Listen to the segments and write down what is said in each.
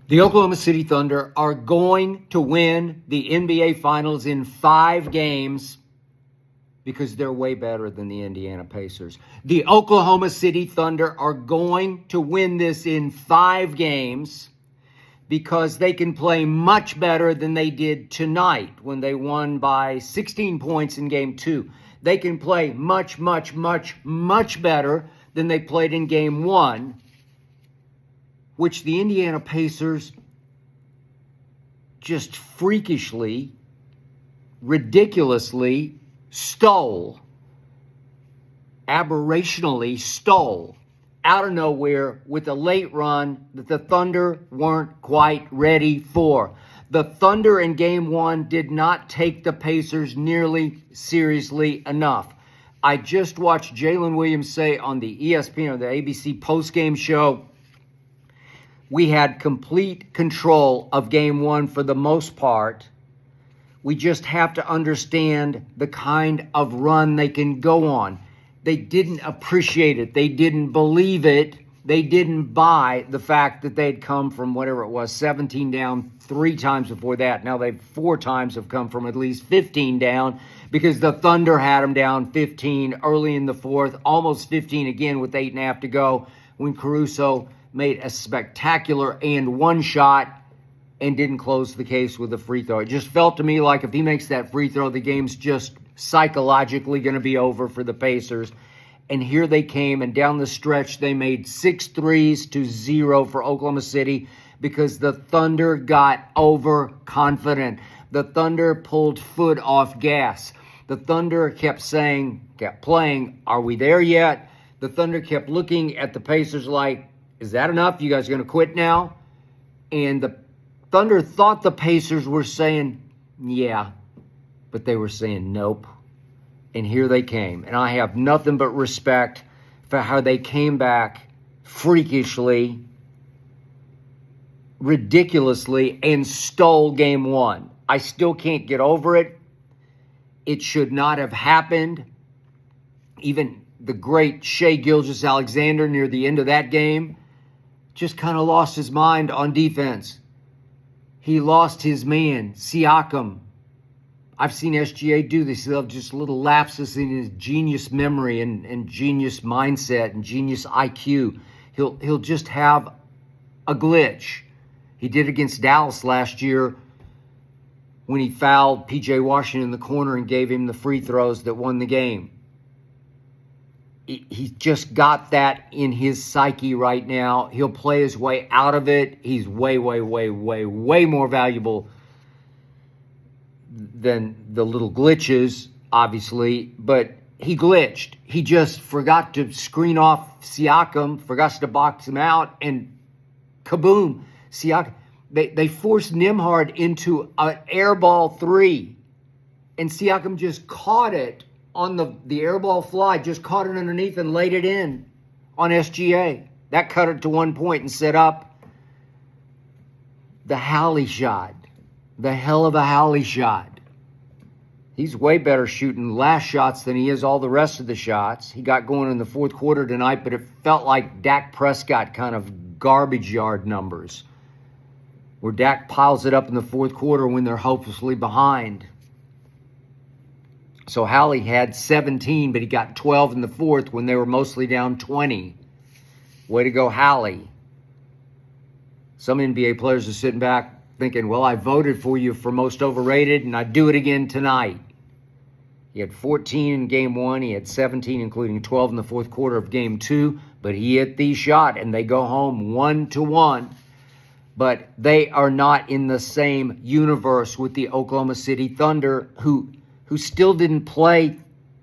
The Oklahoma City Thunder are going to win the NBA Finals in 5 games because they're way better than the Indiana Pacers. The Oklahoma City Thunder are going to win this in 5 games because they can play much better than they did tonight when they won by 16 points in Game 2. They can play much, much, much, much better than they played in Game 1, which the Indiana Pacers just freakishly, ridiculously stole, aberrationally stole out of nowhere with a late run that the Thunder weren't quite ready for. The Thunder in Game 1 did not take the Pacers nearly seriously enough. I just watched Jalen Williams say on the ESPN or the ABC postgame show, we had complete control of Game 1 for the most part. We just have to understand the kind of run they can go on. They didn't appreciate it. They didn't believe it. They didn't buy the fact that they'd come from whatever it was, 17 down 3 times before that. Now they 4 times have come from at least 15 down because the Thunder had them down 15 early in the 4th, almost 15 again with 8.5 to go when Caruso made a spectacular and one shot and didn't close the case with a free throw. It just felt to me like if he makes that free throw, the game's just psychologically going to be over for the Pacers. And here they came, and down the stretch, they made 6 threes to 0 for Oklahoma City because the Thunder got overconfident. The Thunder pulled foot off gas. The Thunder kept playing, are we there yet? The Thunder kept looking at the Pacers like, is that enough? You guys are going to quit now? And the Thunder thought the Pacers were saying, yeah, but they were saying nope. And here they came. And I have nothing but respect for how they came back freakishly, ridiculously, and stole Game 1. I still can't get over it. It should not have happened. Even the great Shai Gilgeous-Alexander near the end of that game just kind of lost his mind on defense. He lost his man, Siakam. I've seen SGA do this. He'll have just little lapses in his genius memory and genius mindset and genius IQ. He'll just have a glitch. He did against Dallas last year when he fouled P.J. Washington in the corner and gave him the free throws that won the game. He's just got that in his psyche right now. He'll play his way out of it. He's way, way, way, way, way more valuable than the little glitches, obviously. But he glitched. He just forgot to screen off Siakam, forgot to box him out, and kaboom. Siakam. They forced Nembhard into an air ball 3, and Siakam just caught it on the airball fly, just caught it underneath and laid it in on SGA. That cut it to 1 point and set up the Halley shot. The hell of a Halley shot. He's way better shooting last shots than he is all the rest of the shots. He got going in the 4th quarter tonight, but it felt like Dak Prescott kind of garbage yard numbers, where Dak piles it up in the 4th quarter when they're hopelessly behind. So Halley had 17, but he got 12 in the 4th when they were mostly down 20. Way to go, Halley. Some NBA players are sitting back thinking, well, I voted for you for most overrated, and I'd do it again tonight. He had 14 in Game 1. He had 17, including 12 in the 4th quarter of Game 2. But he hit the shot, and they go home 1-1. But they are not in the same universe with the Oklahoma City Thunder, who still didn't play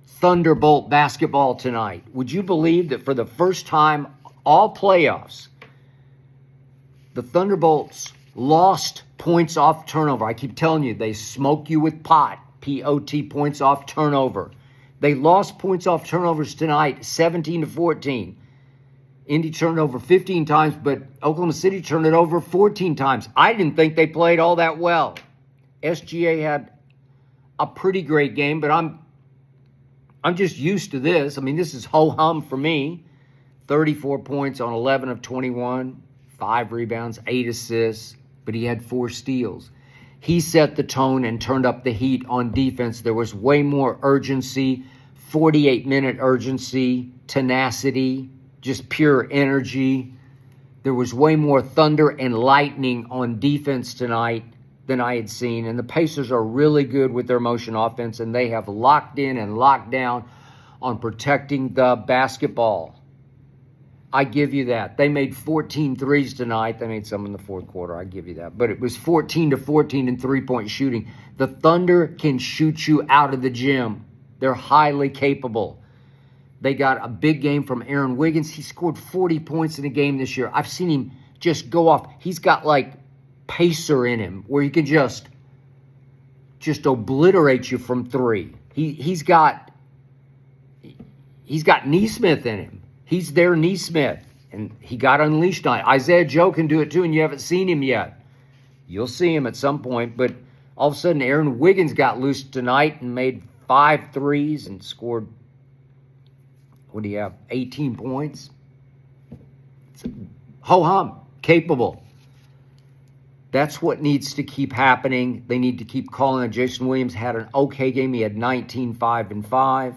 Thunderbolt basketball tonight. Would you believe that for the first time all playoffs, the Thunderbolts lost points off turnover? I keep telling you, they smoke you with pot, P-O-T, points off turnover. They lost points off turnovers tonight, 17-14. Indy turned over 15 times, but Oklahoma City turned it over 14 times. I didn't think they played all that well. SGA had a pretty great game, but I'm just used to this. I mean, this is ho-hum for me. 34 points on 11 of 21, 5 rebounds, 8 assists, but he had 4 steals. He set the tone and turned up the heat on defense. There was way more urgency, 48-minute urgency, tenacity, just pure energy. There was way more thunder and lightning on defense tonight than I had seen. And the Pacers are really good with their motion offense, and they have locked in and locked down on protecting the basketball. I give you that. They made 14 threes tonight. They made some in the fourth quarter. I give you that. But it was 14-14 in three-point shooting. The Thunder can shoot you out of the gym. They're highly capable. They got a big game from Aaron Wiggins. He scored 40 points in a game this year. I've seen him just go off. He's got like pacer in him where he can just obliterate you from three. He's got Neesmith in him. He's their Neesmith, and he got unleashed on it. Isaiah Joe can do it too, and you haven't seen him yet. You'll see him at some point, but all of a sudden Aaron Wiggins got loose tonight and made 5 threes and scored, what do you have, 18 points? Ho-hum, capable. That's what needs to keep happening. They need to keep calling it. Jason Williams had an okay game. He had 19, 5, and 5.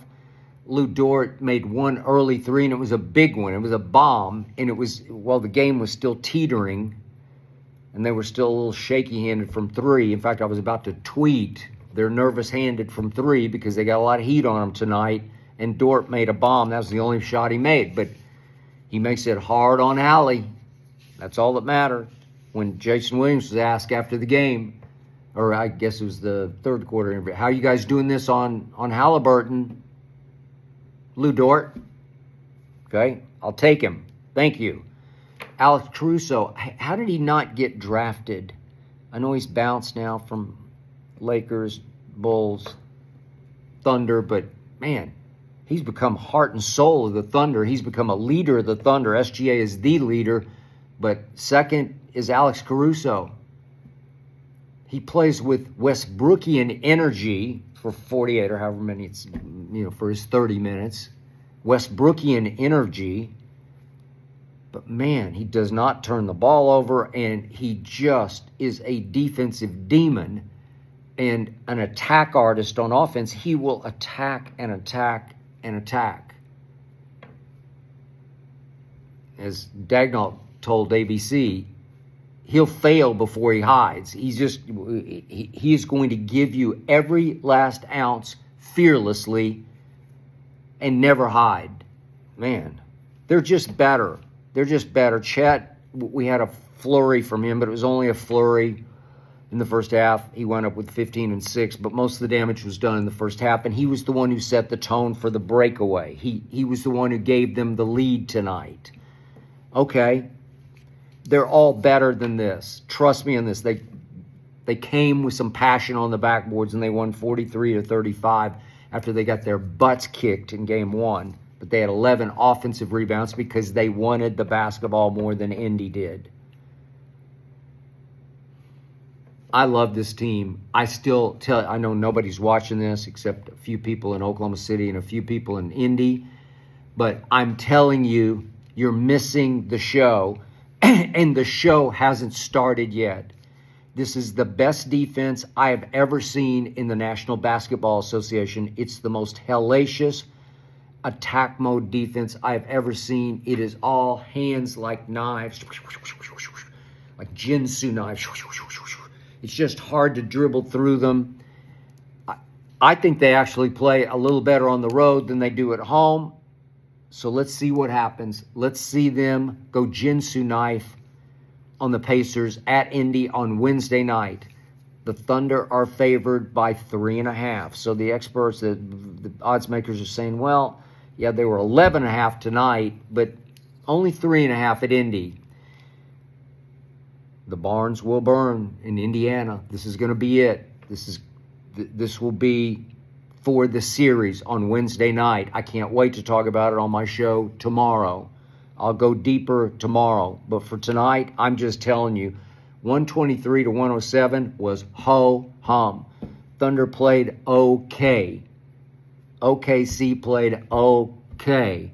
Lou Dort made 1 early 3, and it was a big one. It was a bomb, and it was, well, the game was still teetering, and they were still a little shaky-handed from 3. In fact, I was about to tweet they're nervous-handed from 3 because they got a lot of heat on them tonight, and Dort made a bomb. That was the only shot he made, but he makes it hard on Allie. That's all that mattered. When Jason Williams was asked after the game, or I guess it was the third quarter interview, how are you guys doing this on Halliburton? Lou Dort. Okay, I'll take him. Thank you. Alex Caruso, how did he not get drafted? I know he's bounced now from Lakers, Bulls, Thunder, but man, he's become heart and soul of the Thunder. He's become a leader of the Thunder. SGA is the leader, but second is Alex Caruso. He plays with Westbrookian energy for 48 or however many it's, for his 30 minutes. Westbrookian energy. But man, he does not turn the ball over, and he just is a defensive demon and an attack artist on offense. He will attack and attack and attack. As Dagnall told ABC, he'll fail before he hides. He is going to give you every last ounce fearlessly and never hide. Man, they're just better. They're just better. Chet, we had a flurry from him, but it was only a flurry in the first half. He wound up with 15 and 6, but most of the damage was done in the first half, and he was the one who set the tone for the breakaway. He was the one who gave them the lead tonight. Okay, they're all better than this. Trust me on this. They came with some passion on the backboards, and they won 43-35 after they got their butts kicked in game 1. But they had 11 offensive rebounds because they wanted the basketball more than Indy did. I love this team. I know nobody's watching this except a few people in Oklahoma City and a few people in Indy, but I'm telling you, you're missing the show, and the show hasn't started yet. This is the best defense I have ever seen in the National Basketball Association. It's the most hellacious attack mode defense I've ever seen. It is all hands like knives, like Jinsu knives. It's just hard to dribble through them. I think they actually play a little better on the road than they do at home. So let's see what happens. Let's see them go Jinsu knife on the Pacers at Indy on Wednesday night. The Thunder are favored by 3.5. So the experts, the odds makers are saying, well, yeah, they were 11.5 tonight, but only 3.5 at Indy. The barns will burn in Indiana. This is going to be it. This will be for the series on Wednesday night. I can't wait to talk about it on my show tomorrow. I'll go deeper tomorrow. But for tonight, I'm just telling you, 123-107 was ho-hum. Thunder played okay. OKC played okay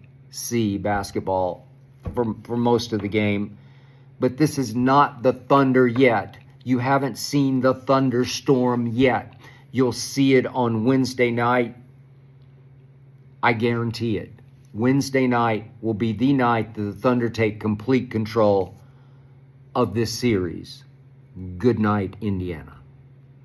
basketball for most of the game. But this is not the Thunder yet. You haven't seen the thunderstorm yet. You'll see it on Wednesday night. I guarantee it. Wednesday night will be the night that the Thunder take complete control of this series. Good night, Indiana.